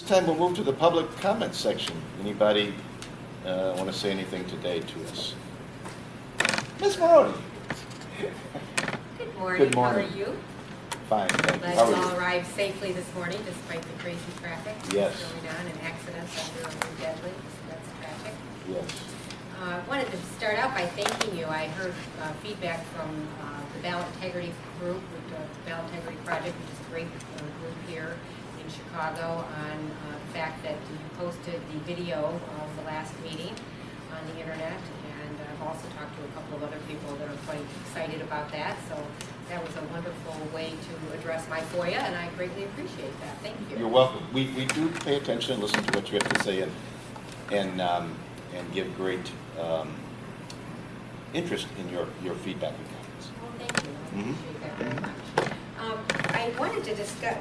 This time we'll move to the public comment section. Anybody want to say anything today to us? Ms. Maroney. Good morning. Good morning. How are you? Fine, thank you. Glad How you are all you? arrived safely this morning despite the crazy traffic Yes. going on and accidents under New Deadly. So that's tragic. Yes. Wanted to start out by thanking you. I heard feedback from the Ballot Integrity Group, the Ballot Integrity Project, which is a great group here in Chicago, on the fact that you posted the video of the last meeting on the internet. And I've also talked to a couple of other people that are quite excited about that. So that was a wonderful way to address my FOIA, and I greatly appreciate that. Thank you. You're welcome. We do pay attention and listen to what you have to say and give great interest in your feedback and comments. Well, thank you. I appreciate that very much. I wanted to discuss,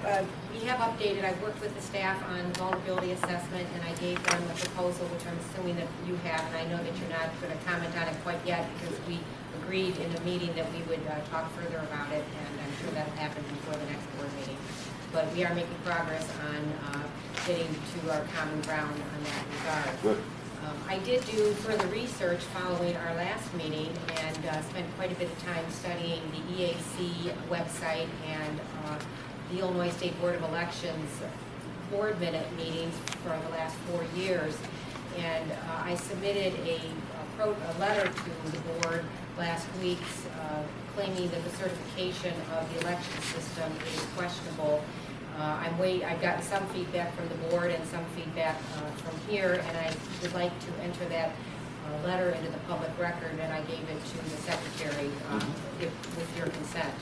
we have updated, I've worked with the staff on vulnerability assessment, and I gave them a proposal, which I'm assuming that you have, and I know that you're not going to comment on it quite yet, because we agreed in the meeting that we would talk further about it, and I'm sure that'll happen before the next board meeting. But we are making progress on getting to our common ground on that regard. Good. I did do further research following our last meeting and spent quite a bit of time studying the EAC website and the Illinois State Board of Elections board minute meetings for the last 4 years. And I submitted a letter to the board last week claiming that the certification of the election system is questionable. I've gotten some feedback from the board and some feedback from here, and I would like to enter that letter into the public record, and I gave it to the secretary with your consent.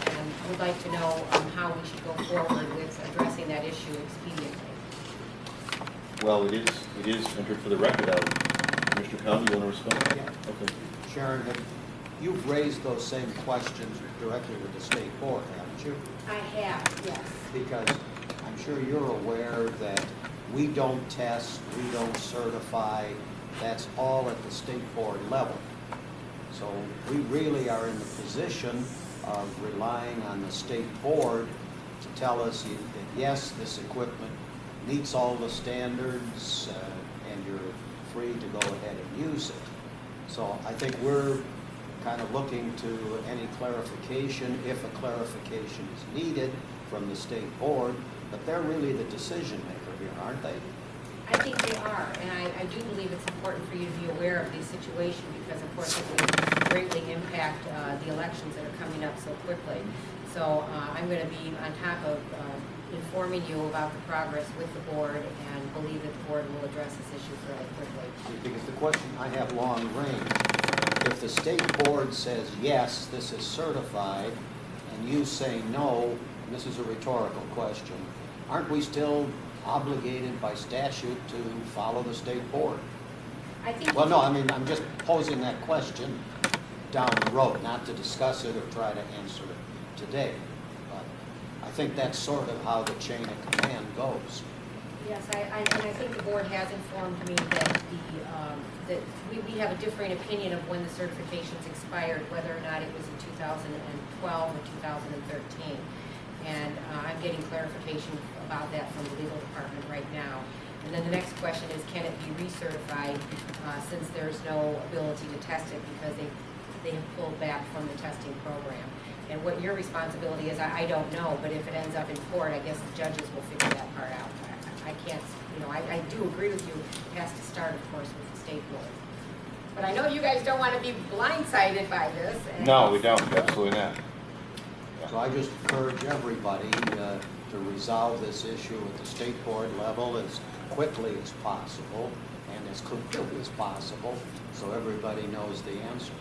And I would like to know how we should go forward with addressing that issue expediently. Well, it is entered for the record. Mr. Conley, you want to respond? Yeah. Okay. Sharon, you've raised those same questions directly with the state board, haven't you? I have, yes. Because I'm sure you're aware that we don't test, we don't certify, that's all at the state board level. So we really are in the position of relying on the state board to tell us that yes, this equipment meets all the standards and you're free to go ahead and use it. So I think we're kind of looking to any clarification, if a clarification is needed from the state board, but they're really the decision maker here, aren't they? I think they are, and I do believe it's important for you to be aware of the situation because, of course, it will greatly impact the elections that are coming up so quickly. So I'm going to be on top of informing you about the progress with the board and believe that the board will address this issue fairly quickly. Because the question I have long range, if the state board says, yes, this is certified, and you say no, and this is a rhetorical question, aren't we still obligated by statute to follow the state board? I think. Well, no, I mean, I'm just posing that question down the road, not to discuss it or try to answer it today. But I think that's sort of how the chain of command goes. Yes, and I think the board has informed me that that we have a differing opinion of when the certifications expired, whether or not it was in 2012 or 2013. And I'm getting clarification about that from the legal department right now. And then the next question is, can it be recertified since there's no ability to test it because they have pulled back from the testing program? And what your responsibility is, I don't know, but if it ends up in court, I guess the judges will figure that part out. I can't, I do agree with you, it has to start, of course, with the state board. But I know you guys don't want to be blindsided by this. No, we don't. Absolutely not. So I just encourage everybody to resolve this issue at the state board level as quickly as possible and as clearly as possible so everybody knows the answer.